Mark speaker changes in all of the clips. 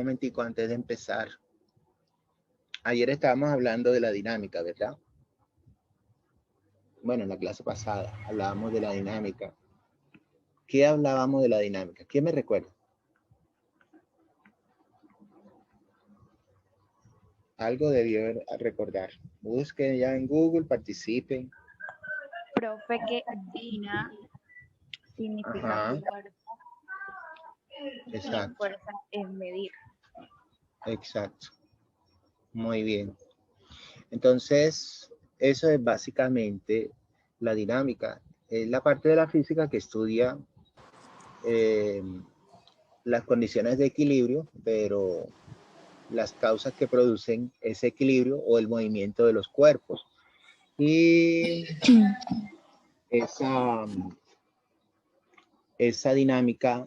Speaker 1: momentico antes de empezar. Ayer estábamos hablando de la dinámica, ¿verdad? Bueno, en la clase pasada hablábamos de la dinámica. ¿Qué hablábamos de la dinámica? ¿Quién me recuerda? Algo debió recordar. Busquen ya en Google, participen.
Speaker 2: Profe, que DINA significa fuerza.
Speaker 1: Exacto.
Speaker 2: Y fuerza es medir.
Speaker 1: Exacto. Muy bien. Entonces, eso es básicamente la dinámica. Es la parte de la física que estudia las condiciones de equilibrio, pero las causas que producen ese equilibrio o el movimiento de los cuerpos. Y esa dinámica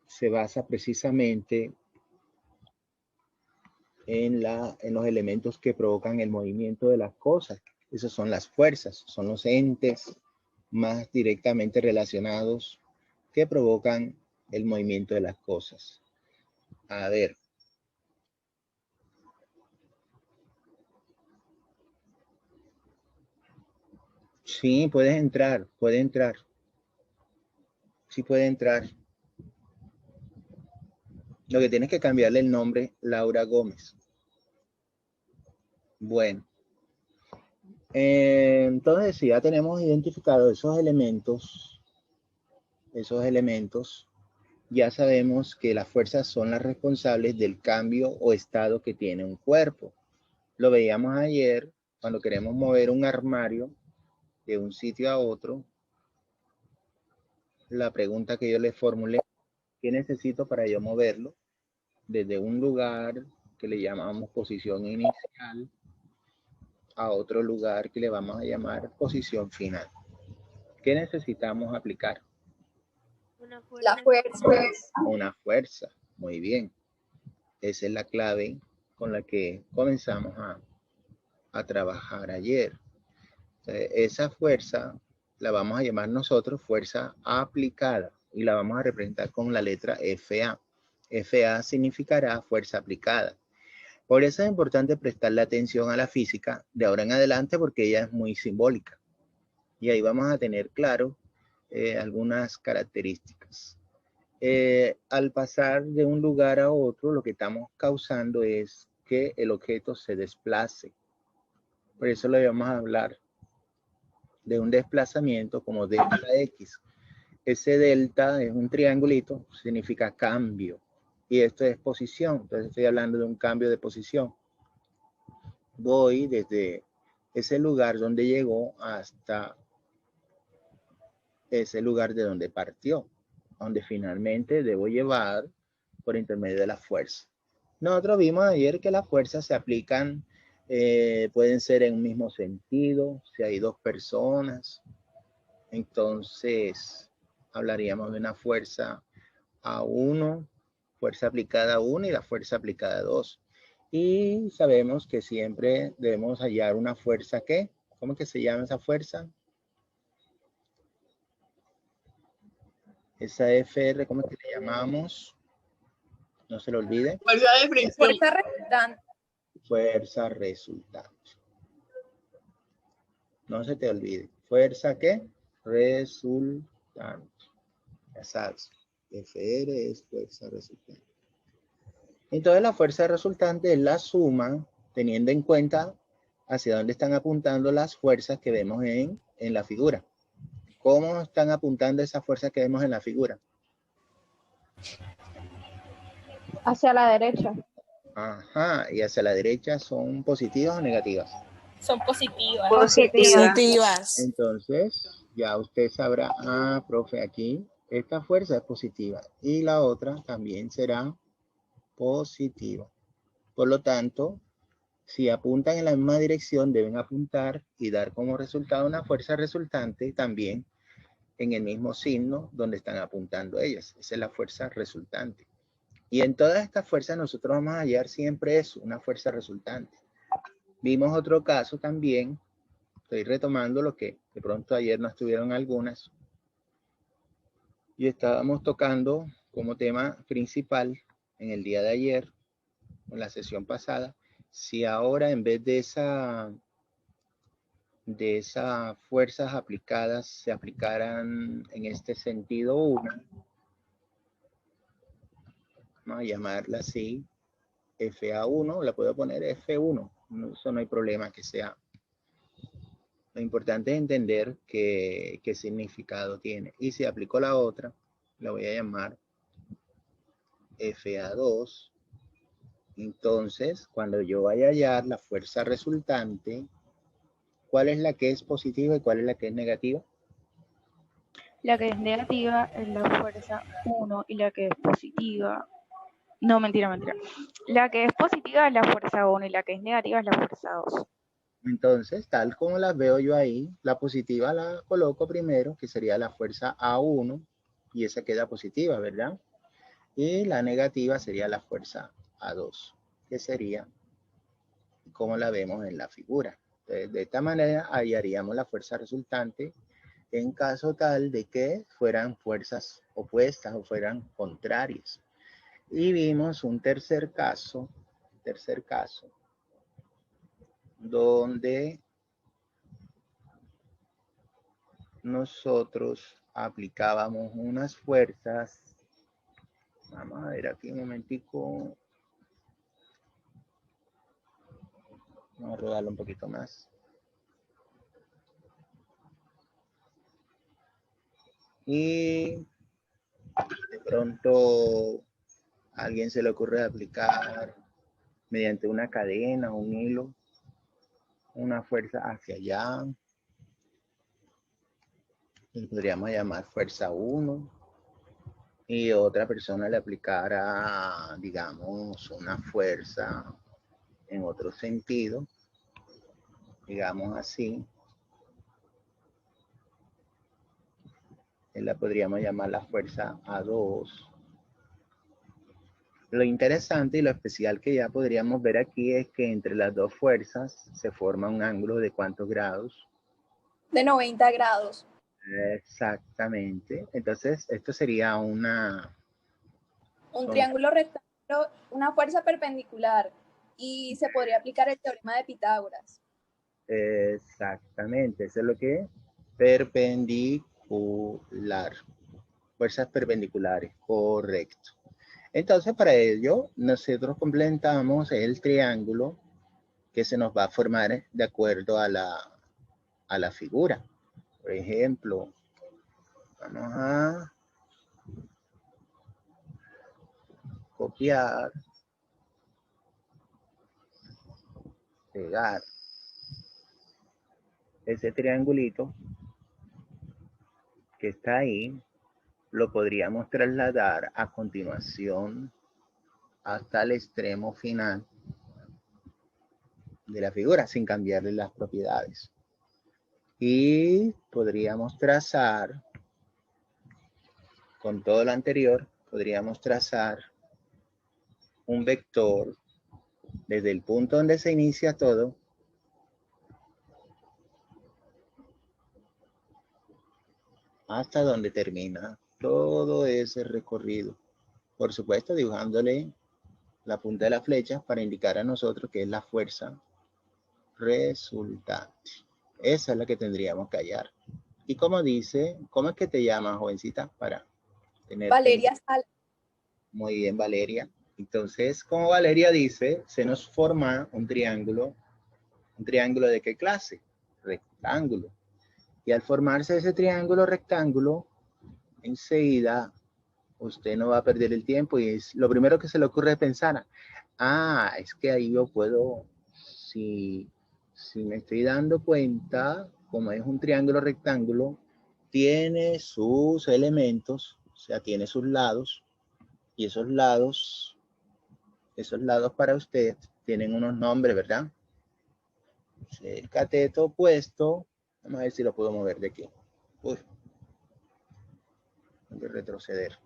Speaker 1: se basa precisamente en los elementos que provocan el movimiento de las cosas. Esas son las fuerzas, son los entes más directamente relacionados que provocan el movimiento de las cosas. A ver. Sí, puedes entrar, puede entrar. Sí puede entrar. Lo que tienes que cambiarle el nombre, Laura Gómez. Bueno. Entonces, si ya tenemos identificado esos elementos, ya sabemos que las fuerzas son las responsables del cambio o estado que tiene un cuerpo. Lo veíamos ayer cuando queremos mover un armario de un sitio a otro. La pregunta que yo le formulé, ¿qué necesito para yo moverlo? Desde un lugar que le llamamos posición inicial a otro lugar que le vamos a llamar posición final. ¿Qué necesitamos aplicar?
Speaker 3: La fuerza.
Speaker 1: Una fuerza. Muy bien. Esa es la clave con la que comenzamos a trabajar ayer. Esa fuerza la vamos a llamar nosotros fuerza aplicada y la vamos a representar con la letra FA. FA significará fuerza aplicada. Por eso es importante prestarle atención a la física de ahora en adelante porque ella es muy simbólica. Y ahí vamos a tener claro algunas características. Al pasar de un lugar a otro, lo que estamos causando es que el objeto se desplace. Por eso le vamos a hablar de un desplazamiento como delta X. Ese delta es un triangulito, significa cambio. Y esto es posición, entonces estoy hablando de un cambio de posición. Voy desde ese lugar donde llegó hasta ese lugar de donde partió, donde finalmente debo llevar por intermedio de la fuerza. Nosotros vimos ayer que las fuerzas se aplican, pueden ser en un mismo sentido, si hay dos personas, entonces hablaríamos de una fuerza A1, fuerza aplicada a 1 y la fuerza aplicada a 2. Y sabemos que siempre debemos hallar una fuerza que, ¿cómo es que se llama esa fuerza? Esa FR, ¿cómo es que le llamamos? No se lo olvide.
Speaker 3: Fuerza de fricción. Fuerza resultante.
Speaker 1: Fuerza resultante. No se te olvide. ¿Fuerza qué? Resultante. Ya sabes. FR es fuerza resultante. Entonces la fuerza resultante es la suma, teniendo en cuenta hacia dónde están apuntando las fuerzas que vemos en la figura. ¿Cómo están apuntando esas fuerzas que vemos en la figura?
Speaker 2: Hacia la derecha.
Speaker 1: Ajá, y hacia la derecha son positivas o negativas.
Speaker 3: Son positivas.
Speaker 2: Positivas.
Speaker 1: Entonces, ya usted sabrá, profe, aquí esta fuerza es positiva y la otra también será positiva. Por lo tanto, si apuntan en la misma dirección, deben apuntar y dar como resultado una fuerza resultante también en el mismo signo donde están apuntando ellas. Esa es la fuerza resultante. Y en todas estas fuerzas nosotros vamos a hallar siempre eso, una fuerza resultante. Vimos otro caso también, estoy retomando lo que de pronto ayer no estuvieron algunas, y estábamos tocando como tema principal en el día de ayer, en la sesión pasada, si ahora en vez de esas fuerzas aplicadas se aplicaran en este sentido una, vamos a llamarla así, FA1, la puedo poner F1, eso no hay problema que sea. Lo importante es entender qué significado tiene. Y si aplico la otra, la voy a llamar FA2. Entonces, cuando yo vaya a hallar la fuerza resultante, ¿cuál es la que es positiva y cuál es la que es negativa?
Speaker 2: La que es negativa es la fuerza 1 y la que es positiva... No, mentira. La que es positiva es la fuerza 1 y la que es negativa es la fuerza 2.
Speaker 1: Entonces, tal como las veo yo ahí, la positiva la coloco primero, que sería la fuerza A1, y esa queda positiva, ¿verdad? Y la negativa sería la fuerza A2, que sería como la vemos en la figura. Entonces, de esta manera hallaríamos la fuerza resultante en caso tal de que fueran fuerzas opuestas o fueran contrarias. Y vimos un tercer caso, donde nosotros aplicábamos unas fuerzas. Vamos a ver aquí un momentico. Vamos a rodarlo un poquito más. Y de pronto a alguien se le ocurre aplicar mediante una cadena o un hilo una fuerza hacia allá. Y podríamos llamar fuerza 1. Y otra persona le aplicara, digamos, una fuerza en otro sentido, digamos así. La podríamos llamar la fuerza A2. Lo interesante y lo especial que ya podríamos ver aquí es que entre las dos fuerzas se forma un ángulo de ¿cuántos grados?
Speaker 3: De 90 grados.
Speaker 1: Exactamente. Entonces, esto sería
Speaker 3: un triángulo rectángulo, una fuerza perpendicular, y se podría aplicar el teorema de Pitágoras.
Speaker 1: Exactamente, eso es lo que es perpendicular. Fuerzas perpendiculares, correcto. Entonces, para ello, nosotros completamos el triángulo que se nos va a formar de acuerdo a la figura. Por ejemplo, vamos a copiar, pegar ese triangulito que está ahí, lo podríamos trasladar a continuación hasta el extremo final de la figura sin cambiarle las propiedades. Y podríamos trazar, con todo lo anterior, podríamos trazar un vector desde el punto donde se inicia todo hasta donde termina todo ese recorrido. Por supuesto, dibujándole la punta de la flecha para indicar a nosotros que es la fuerza resultante. Esa es la que tendríamos que hallar. Y como dice, ¿cómo es que te llamas, jovencita? Para tener
Speaker 3: Valeria Sala.
Speaker 1: Muy bien, Valeria. Entonces, como Valeria dice, se nos forma un triángulo. ¿Un triángulo de qué clase? Rectángulo. Y al formarse ese triángulo rectángulo, enseguida usted no va a perder el tiempo y es lo primero que se le ocurre pensar, es que ahí yo puedo, si me estoy dando cuenta, como es un triángulo rectángulo, tiene sus elementos, o sea, tiene sus lados, y esos lados para usted tienen unos nombres, ¿verdad? El cateto opuesto, vamos a ver si lo puedo mover de aquí. Uy, tengo que retroceder.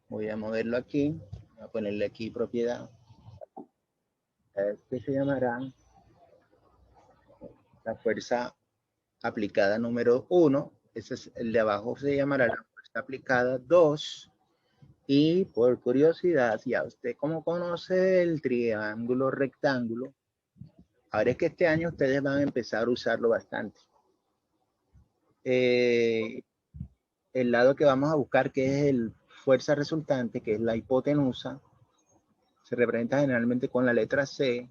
Speaker 1: Voy a moverlo aquí, voy a ponerle aquí propiedad. Este se llamará la fuerza aplicada número 1 Ese es, el de abajo se llamará la fuerza aplicada 2. Y por curiosidad, ya usted como conoce el triángulo rectángulo, ahora es que este año ustedes van a empezar a usarlo bastante. El lado que vamos a buscar, que es el fuerza resultante, que es la hipotenusa, se representa generalmente con la letra C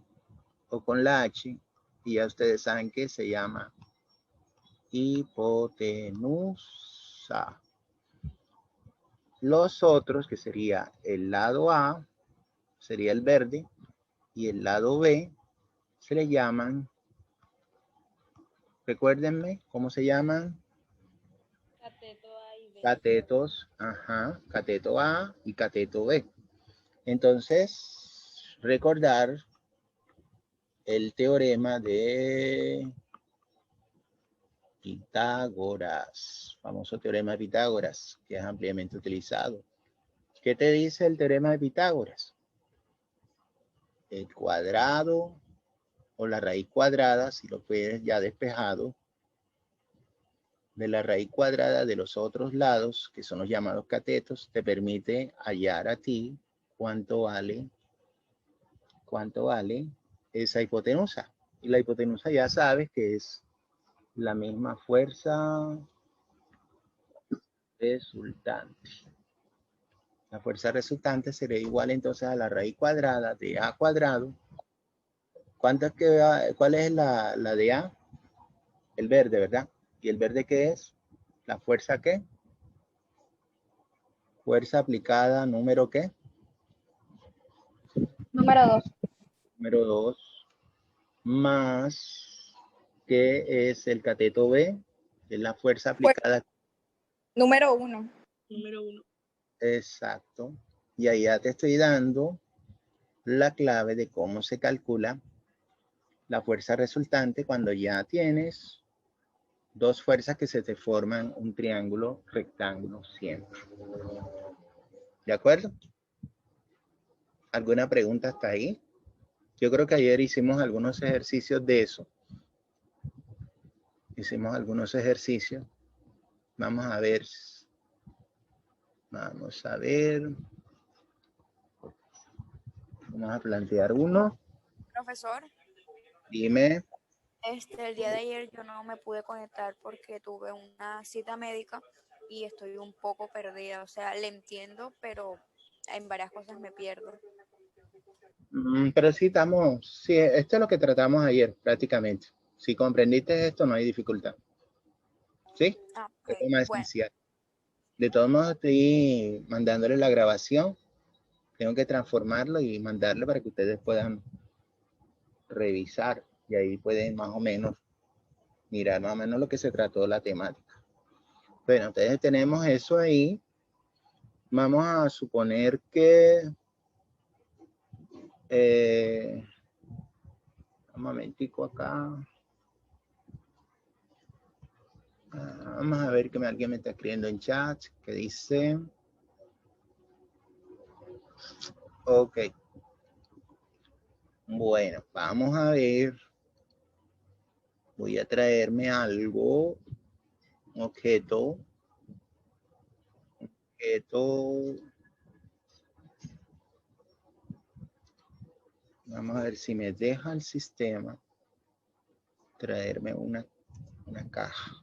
Speaker 1: o con la H, y ya ustedes saben que se llama hipotenusa. Los otros, que sería el lado A, sería el verde, y el lado B se le llaman, recuérdenme, ¿cómo se llaman?
Speaker 2: Cateto A y B.
Speaker 1: Catetos, ajá, cateto A y cateto B. Entonces, recordar el teorema de Pitágoras, famoso teorema de Pitágoras, que es ampliamente utilizado. ¿Qué te dice el teorema de Pitágoras? El cuadrado o la raíz cuadrada, si lo puedes ya despejado, de la raíz cuadrada de los otros lados, que son los llamados catetos, te permite hallar a ti cuánto vale esa hipotenusa. Y la hipotenusa ya sabes que es la misma fuerza resultante. La fuerza resultante sería igual entonces a la raíz cuadrada de A cuadrado. ¿Cuánto es que cuál es la de A? El verde, ¿verdad? ¿Y el verde qué es? ¿La fuerza qué? Fuerza aplicada número ¿qué?
Speaker 3: Número 2.
Speaker 1: Número 2. Más, ¿qué es el cateto B? Es la fuerza aplicada.
Speaker 3: Número 1.
Speaker 2: Número 1.
Speaker 1: Exacto. Y ahí ya te estoy dando la clave de cómo se calcula la fuerza resultante cuando ya tienes dos fuerzas que se te forman un triángulo rectángulo siempre. ¿De acuerdo? ¿Alguna pregunta hasta ahí? Yo creo que ayer hicimos algunos ejercicios de eso. Hicimos algunos ejercicios. Vamos a ver. Vamos a ver. Vamos a plantear uno.
Speaker 4: Profesor,
Speaker 1: Dime.
Speaker 4: el día de ayer yo no me pude conectar porque tuve una cita médica y estoy un poco perdida. O sea, le entiendo, pero en varias cosas me pierdo.
Speaker 1: Pero sí estamos, sí, esto es lo que tratamos ayer prácticamente. Si comprendiste esto, no hay dificultad. ¿Sí?
Speaker 4: Ah,
Speaker 1: Es
Speaker 4: ok.
Speaker 1: lo más
Speaker 4: Bueno,
Speaker 1: esencial. De todos modos, estoy mandándole la grabación. Tengo que transformarlo y mandarle para que ustedes puedan revisar. Y ahí pueden más o menos mirar más o menos lo que se trató la temática. Bueno, entonces tenemos eso ahí. Vamos a suponer que... un momentico acá. Vamos a ver que alguien me está escribiendo en chat que dice... Ok. Bueno, vamos a ver. Voy a traerme algo. Un objeto. Vamos a ver si me deja el sistema traerme una caja.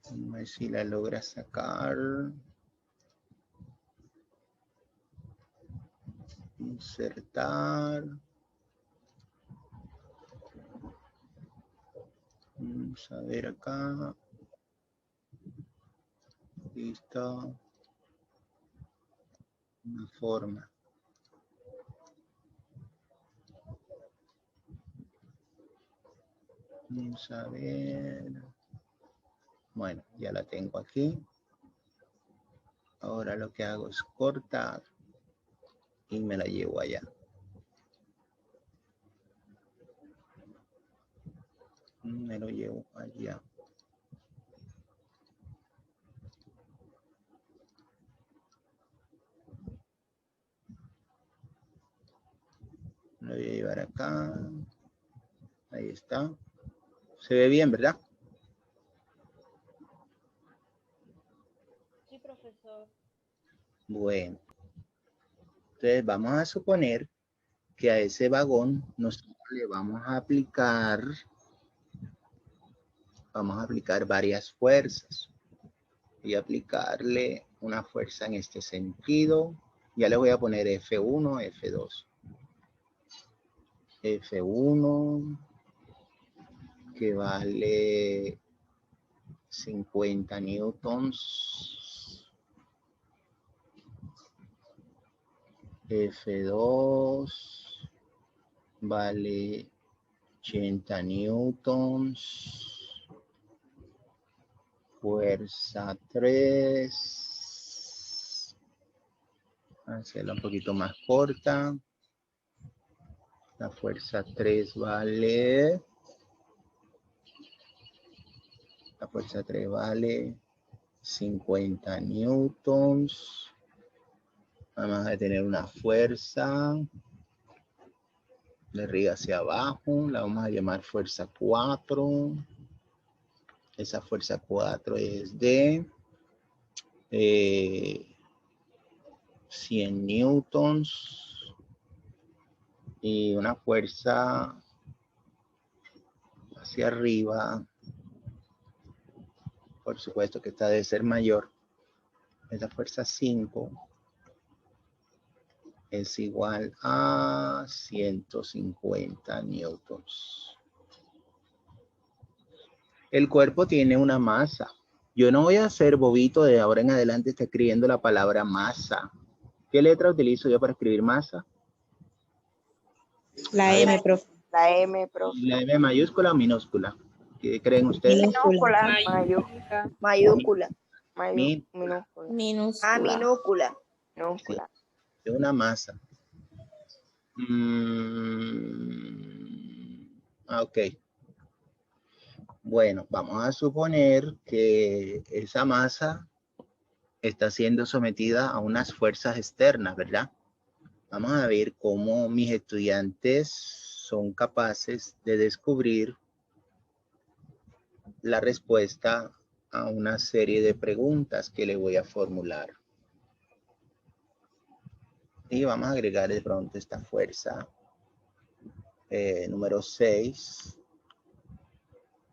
Speaker 1: Vamos a ver si la logra sacar. Insertar. Vamos a ver acá. Listo. Una forma. Vamos a ver. Bueno, ya la tengo aquí. Ahora lo que hago es cortar y me la llevo allá. Me lo llevo allá. Lo voy a llevar acá. Ahí está. Se ve bien, ¿verdad?
Speaker 2: Sí, profesor.
Speaker 1: Bueno, entonces vamos a suponer que a ese vagón nosotros le vamos a aplicar varias fuerzas. Voy a aplicarle una fuerza en este sentido. Ya le voy a poner F1, F2. F1 que vale 50 newtons. F2 vale 80 newtons. Fuerza 3. Hacerla un poquito más corta. La fuerza 3 vale. La fuerza 3 vale 50 newtons. Vamos a tener una fuerza de arriba hacia abajo. La vamos a llamar fuerza 4. Esa fuerza 4 es de 100 newtons. Y una fuerza hacia arriba. Por supuesto que esta debe ser mayor. Esa fuerza 5 es igual a 150 newtons. El cuerpo tiene una masa. Yo no voy a ser bobito de ahora en adelante está escribiendo la palabra masa. ¿Qué letra utilizo yo para escribir masa?
Speaker 5: La M, profe. La M, profe.
Speaker 1: ¿La M mayúscula o minúscula? ¿Qué creen ustedes?
Speaker 5: Minúscula. Mayúscula.
Speaker 1: Minúscula.
Speaker 5: Minúscula. Minúscula. Minúscula.
Speaker 1: Es una masa. Ok. Bueno, vamos a suponer que esa masa está siendo sometida a unas fuerzas externas, ¿verdad? Vamos a ver cómo mis estudiantes son capaces de descubrir la respuesta a una serie de preguntas que le voy a formular. Y vamos a agregar de pronto esta fuerza número 6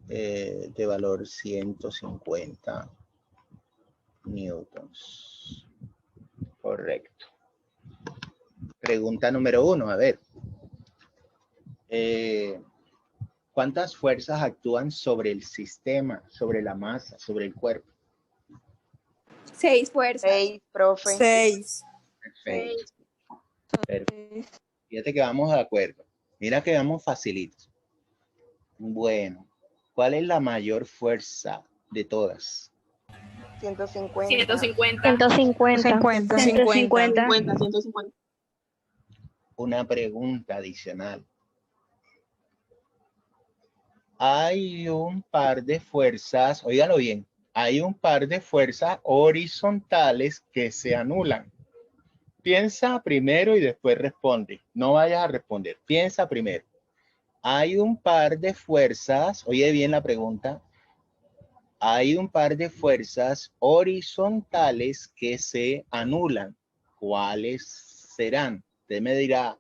Speaker 1: de valor 150 newtons. Correcto. Pregunta número 1, a ver. ¿Cuántas fuerzas actúan sobre el sistema, sobre la masa, sobre el cuerpo?
Speaker 3: 6 fuerzas.
Speaker 5: 6, profe. 6.
Speaker 1: Perfecto. Perfecto. Fíjate que vamos de acuerdo. Mira que vamos facilitos. Bueno, ¿cuál es la mayor fuerza de todas?
Speaker 5: 150.
Speaker 2: 150.
Speaker 1: Una pregunta adicional. Hay un par de fuerzas, óiganlo bien, hay un par de fuerzas horizontales que se anulan. Piensa primero y después responde. No vayas a responder. Piensa primero. Hay un par de fuerzas, oye bien la pregunta. Hay un par de fuerzas horizontales que se anulan. ¿Cuáles serán? Usted me dirá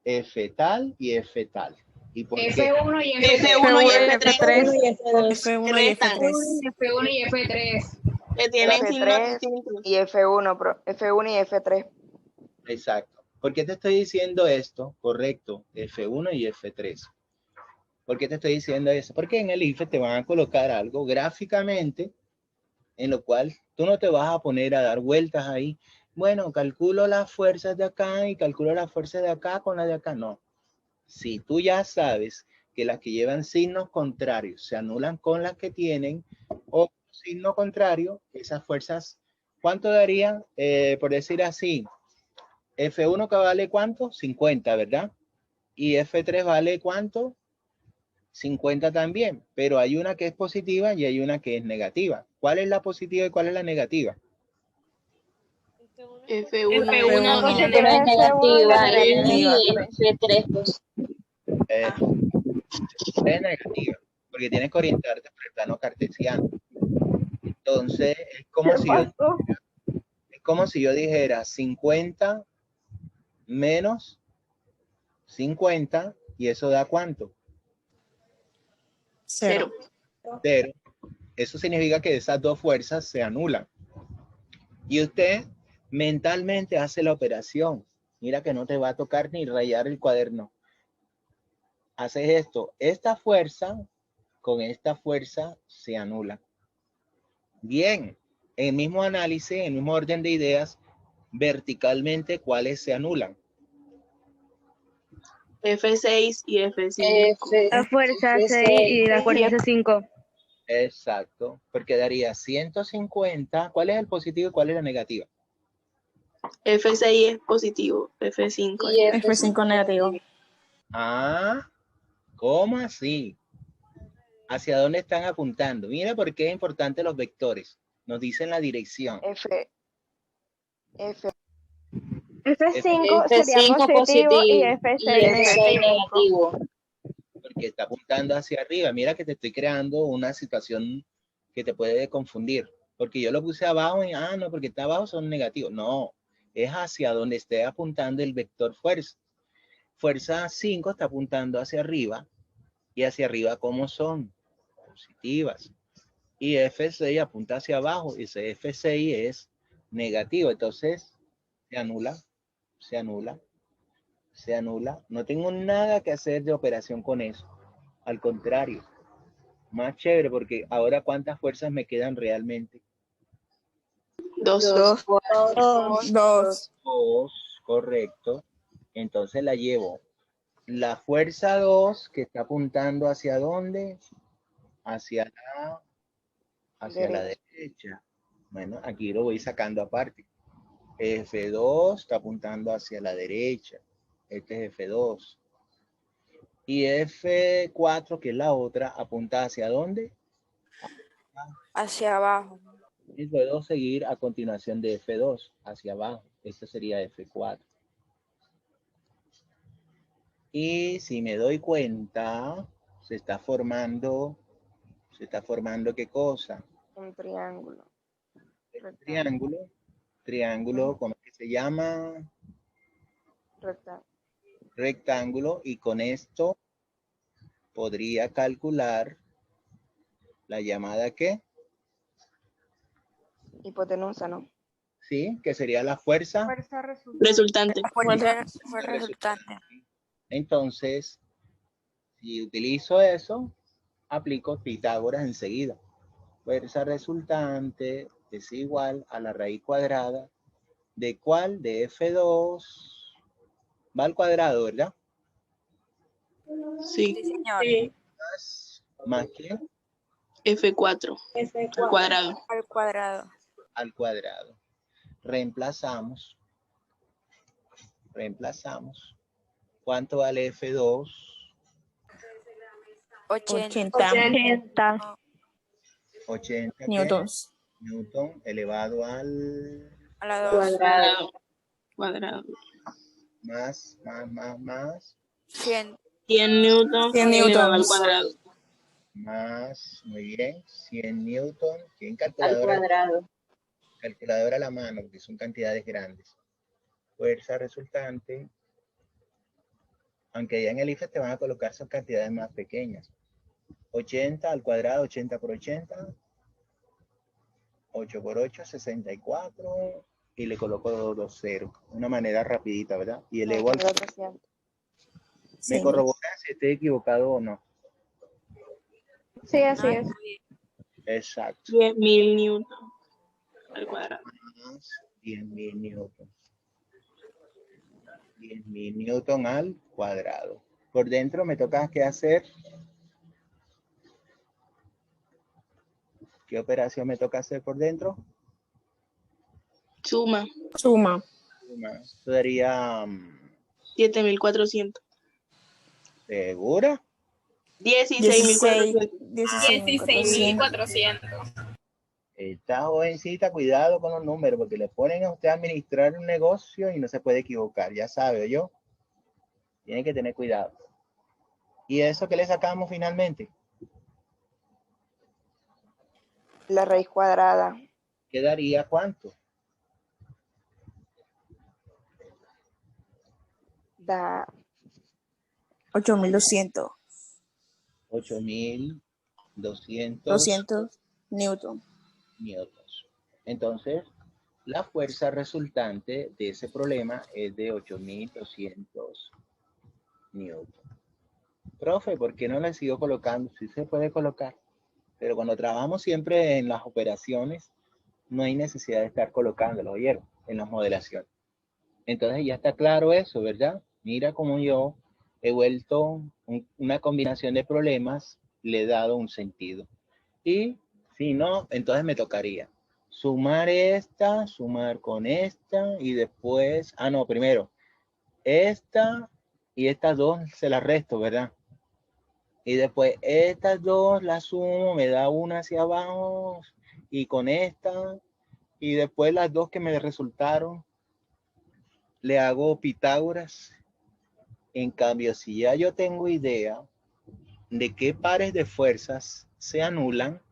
Speaker 1: F tal y F tal. ¿Y por qué?
Speaker 6: F1 y
Speaker 5: F1 y F3.
Speaker 6: F1 y F3.
Speaker 5: Que tienen F3 y F1, F1 y F3.
Speaker 1: Exacto. ¿Por qué te estoy diciendo esto? Correcto, F1 y F3. ¿Por qué te estoy diciendo eso? Porque en el IFE te van a colocar algo gráficamente en lo cual tú no te vas a poner a dar vueltas ahí. Bueno, calculo las fuerzas de acá y calculo las fuerzas de acá con las de acá. No. Si tú ya sabes que las que llevan signos contrarios se anulan con las que tienen o signo contrario, esas fuerzas, ¿cuánto daría? Por decir así, F1 que vale ¿cuánto? 50, ¿verdad? Y F3 vale ¿cuánto? 50 también, pero hay una que es positiva y hay una que es negativa. ¿Cuál es la positiva y cuál es la negativa?
Speaker 6: F1
Speaker 5: F1
Speaker 6: y F3.
Speaker 1: Es negativa. porque tienes que orientarte por el plano cartesiano. Entonces, es como si yo dijera 50 menos 50, y eso da ¿cuánto?
Speaker 6: 0.
Speaker 1: 0. Eso significa que esas dos fuerzas se anulan. Y usted mentalmente hace la operación. Mira que no te va a tocar ni rayar el cuaderno. Haces esto. Esta fuerza con esta fuerza se anula. Bien. En el mismo análisis, en el mismo orden de ideas, verticalmente, ¿cuáles se anulan?
Speaker 7: F6 y F5.
Speaker 8: La fuerza 6 y la fuerza 5.
Speaker 1: Exacto, porque daría 150. ¿Cuál es el positivo y cuál es la negativa?
Speaker 7: F6 es positivo, F5 es
Speaker 6: F5 negativo.
Speaker 1: Ah, ¿cómo así? ¿Hacia dónde están apuntando? Mira por qué es importante los vectores. Nos dicen la dirección.
Speaker 8: F5 sería positivo y F6 negativo.
Speaker 1: Porque está apuntando hacia arriba. Mira que te estoy creando una situación que te puede confundir. Porque yo lo puse abajo y, no, porque está abajo son negativos. No, es hacia donde esté apuntando el vector fuerza. Fuerza 5 está apuntando hacia arriba. Y hacia arriba, ¿cómo son? Positivas. Y F6 apunta hacia abajo. Y ese F6 es negativo. Entonces, se anula. Se anula. Se anula. No tengo nada que hacer de operación con eso. Al contrario. Más chévere, porque ahora ¿cuántas fuerzas me quedan realmente?
Speaker 7: 2.
Speaker 6: 2.
Speaker 1: 2, correcto. Entonces la llevo. La fuerza 2 que está apuntando ¿hacia dónde? Hacia la derecha. Bueno, aquí lo voy sacando aparte. F2 está apuntando hacia la derecha. Este es F2. Y F4, que es la otra, apunta ¿hacia dónde?
Speaker 4: Hacia abajo.
Speaker 1: Y puedo seguir a continuación de F2 hacia abajo. Esto sería F4. Y si me doy cuenta, se está formando ¿qué cosa?
Speaker 5: Un triángulo.
Speaker 1: Triángulo, ¿cómo es que se llama? Rectángulo. Y con esto podría calcular la llamada ¿qué?
Speaker 5: Hipotenusa, ¿no?
Speaker 1: Sí, que sería la fuerza.
Speaker 7: Resultante.
Speaker 4: Fue resultante.
Speaker 1: Entonces, si utilizo eso, aplico Pitágoras enseguida. Fuerza resultante es igual a la raíz cuadrada ¿de cuál? De F2. Va al cuadrado, ¿verdad?
Speaker 7: Sí.
Speaker 4: Sí, señor.
Speaker 1: ¿Más qué?
Speaker 7: F4. Al cuadrado.
Speaker 4: Al cuadrado.
Speaker 1: Al cuadrado. Reemplazamos. ¿Cuánto vale F2?
Speaker 4: 80.
Speaker 1: 80
Speaker 6: newtons.
Speaker 1: Newton elevado al
Speaker 4: A la 2.
Speaker 7: Cuadrado.
Speaker 1: más
Speaker 4: 100.
Speaker 7: 100 newtons
Speaker 6: 100
Speaker 7: elevado al
Speaker 6: newtons.
Speaker 7: cuadrado.
Speaker 1: más, muy bien, 100 Newton. ¿Quién calculadora?
Speaker 5: Al cuadrado.
Speaker 1: Calculadora a la mano, porque son cantidades grandes. Fuerza resultante. Aunque ya en el IFE te van a colocar son cantidades más pequeñas. 80 al cuadrado, 80 por 80. 8 por 8, 64. Y le coloco 2 ceros. Una manera rapidita, ¿verdad? Y elevo al... ¿Me corroboran si estoy equivocado o no?
Speaker 8: Sí, así es.
Speaker 1: Exacto.
Speaker 7: 10.000 newtons al cuadrado.
Speaker 1: 10.000 newton. 10.000 newton al cuadrado. Por dentro me toca ¿qué hacer? ¿Qué operación me toca hacer por dentro?
Speaker 7: Suma.
Speaker 1: Eso daría...
Speaker 7: 7.400.
Speaker 1: ¿Segura?
Speaker 7: 16.400.
Speaker 6: 16.400.
Speaker 1: Esta jovencita, cuidado con los números, porque le ponen a usted a administrar un negocio y no se puede equivocar, ya sabe yo. Tiene que tener cuidado. ¿Y eso qué le sacamos finalmente?
Speaker 5: La raíz cuadrada.
Speaker 1: ¿Quedaría cuánto?
Speaker 5: Da
Speaker 6: 8.200.
Speaker 1: 8.200
Speaker 6: 200 newton.
Speaker 1: newtons. Entonces, la fuerza resultante de ese problema es de 8.200 newtons. Profe, ¿por qué no la sigo colocando? Sí se puede colocar, pero cuando trabajamos siempre en las operaciones, no hay necesidad de estar colocándolo, ¿oyeron? En las modelaciones. Entonces ya está claro eso, ¿verdad? Mira cómo yo he vuelto una combinación de problemas, le he dado un sentido. Y si no, entonces me tocaría sumar esta, sumar con esta y después, no, primero, esta y estas dos se las resto, ¿verdad? Y después estas dos las sumo, me da una hacia abajo y con esta y después las dos que me resultaron le hago Pitágoras. En cambio, si ya yo tengo idea de qué pares de fuerzas se anulan,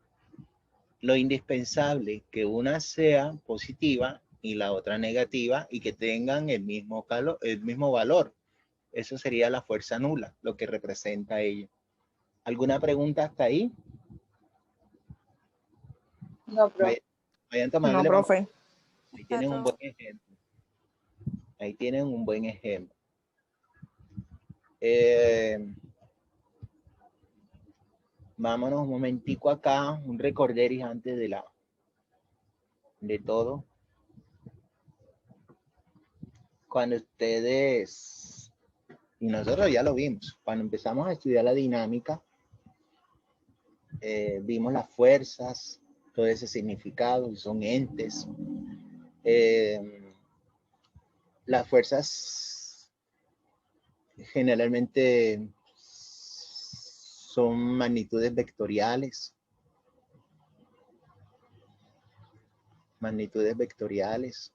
Speaker 1: lo indispensable que una sea positiva y la otra negativa y que tengan el mismo valor. Eso sería la fuerza nula, lo que representa ello. ¿Alguna pregunta hasta ahí?
Speaker 3: No, profe.
Speaker 1: Vayan
Speaker 6: No,
Speaker 1: tomándole.
Speaker 6: profe.
Speaker 1: Ahí tienen un buen ejemplo. Ahí tienen un buen ejemplo. Vámonos un momentico acá, un recorderis antes de todo. Cuando ustedes, y nosotros ya lo vimos, cuando empezamos a estudiar la dinámica, vimos las fuerzas, todo ese significado, son entes. Las fuerzas generalmente son magnitudes vectoriales. Magnitudes vectoriales.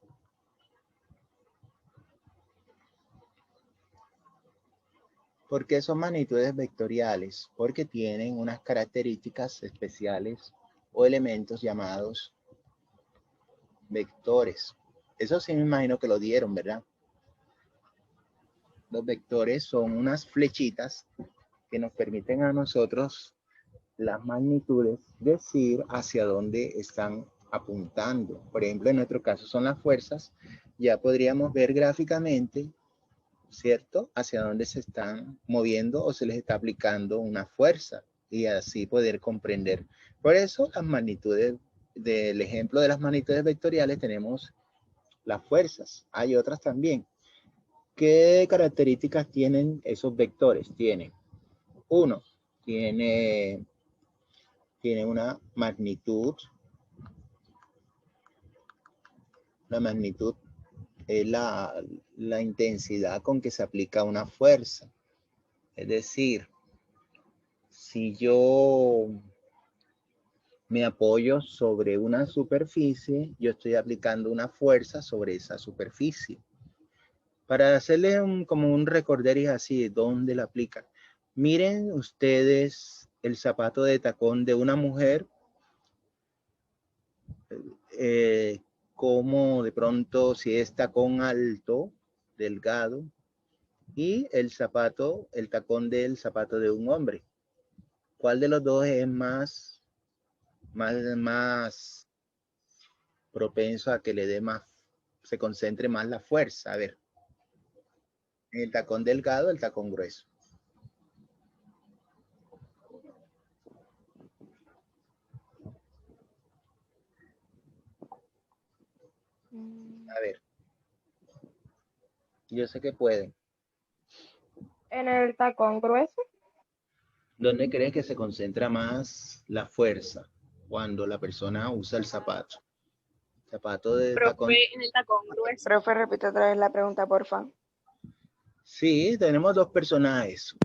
Speaker 1: ¿Por qué son magnitudes vectoriales? Porque tienen unas características especiales o elementos llamados vectores. Eso sí me imagino que lo dieron, ¿verdad? Los vectores son unas flechitas que nos permiten a nosotros las magnitudes decir hacia dónde están apuntando. Por ejemplo, en nuestro caso son las fuerzas. Ya podríamos ver gráficamente, ¿cierto? Hacia dónde se están moviendo o se les está aplicando una fuerza y así poder comprender. Por eso las magnitudes, del ejemplo de las magnitudes vectoriales tenemos las fuerzas. Hay otras también. ¿Qué características tienen esos vectores? Tienen, uno, tiene una magnitud. La magnitud es la intensidad con que se aplica una fuerza. Es decir, si yo me apoyo sobre una superficie, yo estoy aplicando una fuerza sobre esa superficie. Para hacerle como un recorderis así, ¿dónde la aplican? Miren ustedes el zapato de tacón de una mujer, como de pronto si es tacón alto, delgado, y el tacón del zapato de un hombre. ¿Cuál de los dos es más propenso a que le dé más, se concentre más la fuerza? A ver, el tacón delgado, el tacón grueso. A ver, yo sé que pueden.
Speaker 8: En el tacón grueso.
Speaker 1: ¿Dónde crees que se concentra más la fuerza cuando la persona usa el zapato? Zapato de tacón.
Speaker 7: Profe, en el tacón grueso.
Speaker 5: Profe, repite otra vez la pregunta, porfa.
Speaker 1: Sí, tenemos dos personajes.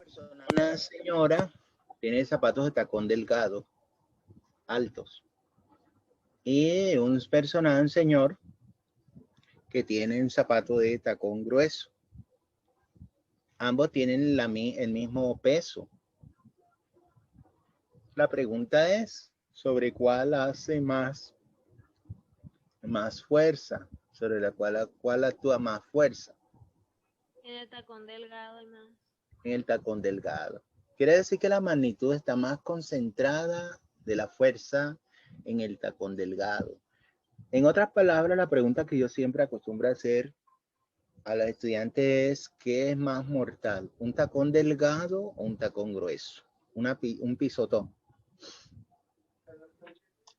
Speaker 1: Una señora tiene zapatos de tacón delgado, altos. Y un personaje, un señor, que tiene un zapato de tacón grueso. Ambos tienen el mismo peso. La pregunta es, sobre cuál hace más fuerza, sobre la cual actúa más fuerza.
Speaker 9: En el tacón delgado hay más.
Speaker 1: En el tacón delgado. Quiere decir que la magnitud está más concentrada de la fuerza en el tacón delgado. En otras palabras, la pregunta que yo siempre acostumbro a hacer a los estudiantes es: ¿qué es más mortal? ¿Un tacón delgado o un tacón grueso? Un pisotón.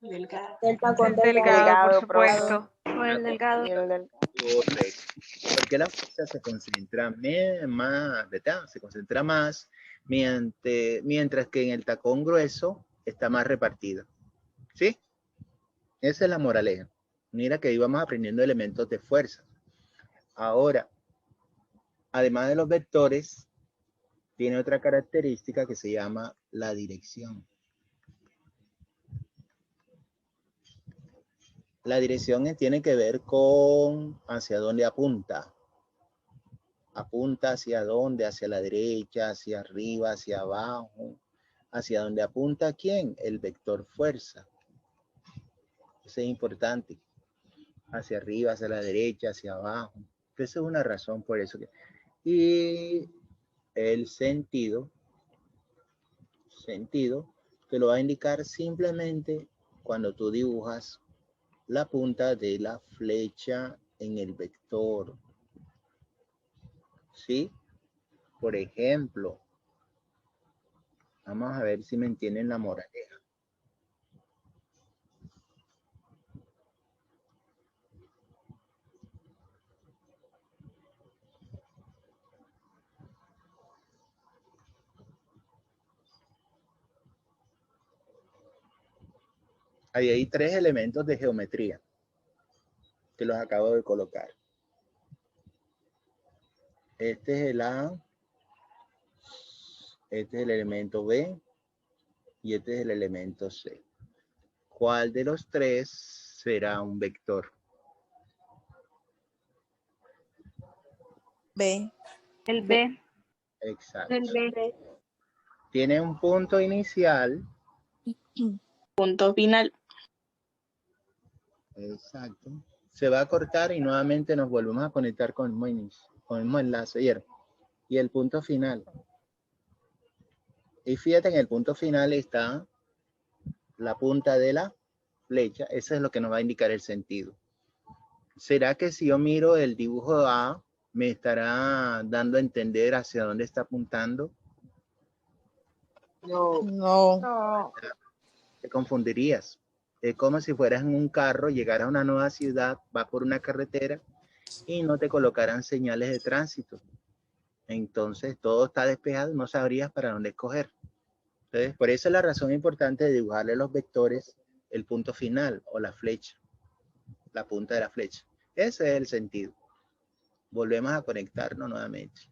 Speaker 7: Delgado.
Speaker 3: Del tacón
Speaker 2: Delgado, por
Speaker 5: profe.
Speaker 2: supuesto.
Speaker 4: Fue el delgado.
Speaker 5: Y el del-
Speaker 1: Correcto. Porque la fuerza se concentra más, ¿verdad? Se concentra más, mientras que en el tacón grueso está más repartida. ¿Sí? Esa es la moraleja. Mira que íbamos aprendiendo elementos de fuerza. Ahora, además de los vectores, tiene otra característica que se llama la dirección. La dirección tiene que ver con hacia dónde apunta. Apunta hacia dónde, hacia la derecha, hacia arriba, hacia abajo. ¿Hacia dónde apunta quién? El vector fuerza. Eso es importante. Hacia arriba, hacia la derecha, hacia abajo. Esa es una razón por eso. Y el sentido te lo va a indicar simplemente cuando tú dibujas la punta de la flecha en el vector. ¿Sí? Por ejemplo, vamos a ver si me entienden la moraleja. Ahí hay 3 elementos de geometría que los acabo de colocar. Este es el A, este es el elemento B y este es el elemento C. ¿Cuál de los 3 será un vector?
Speaker 6: B.
Speaker 2: El B.
Speaker 1: Exacto.
Speaker 2: El B.
Speaker 1: Tiene un punto inicial.
Speaker 7: Punto final.
Speaker 1: Exacto. Se va a cortar y nuevamente nos volvemos a conectar con el mismo enlace. Y el punto final. Y fíjate, en el punto final está la punta de la flecha. Eso es lo que nos va a indicar el sentido. ¿Será que si yo miro el dibujo A, me estará dando a entender hacia dónde está apuntando?
Speaker 5: No.
Speaker 6: No.
Speaker 2: No.
Speaker 1: Te confundirías. Es como si fueras en un carro, llegaras a una nueva ciudad, vas por una carretera y no te colocaran señales de tránsito. Entonces todo está despejado, no sabrías para dónde escoger. Entonces, por eso es la razón importante de dibujarle los vectores el punto final o la flecha, la punta de la flecha. Ese es el sentido. Volvemos a conectarnos nuevamente.